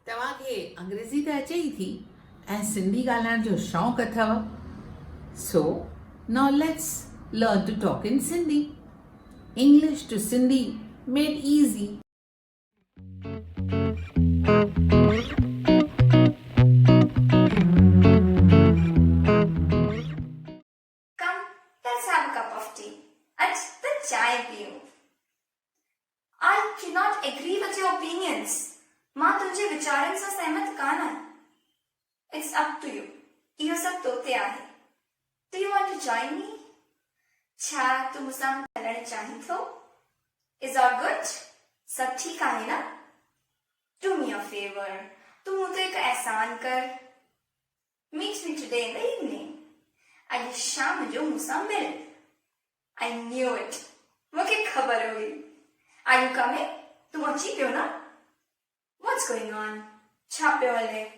तव्हांखे अंग्रेज़ी त अचे ई थी ऐं सिंधी ॻाल्हाइण जो शौक़ु अथव. So, now let's learn to talk in Sindhi. English to Sindhi made easy. Come, let's have a cup of tea and the chai पियो. I cannot agree with your opinions. मां तुंहिंजे वीचारनि सां सहमत कान आहियां. It's up to you. इहो सभु तो ते आहे. Do you want to join me? छा तूं मूंसां हलणु चाहीं थो? Is all good? सभु ठीकु आहे न? Do me a favor. तूं मूं ते हिकु एहसान कर. Meet me today in the evening. अॼु शाम जो मूंसां मिल. I knew it. मूंखे ख़बर हुई. Are you coming? तूं अची पियो न? What's going on? छा पियो हले?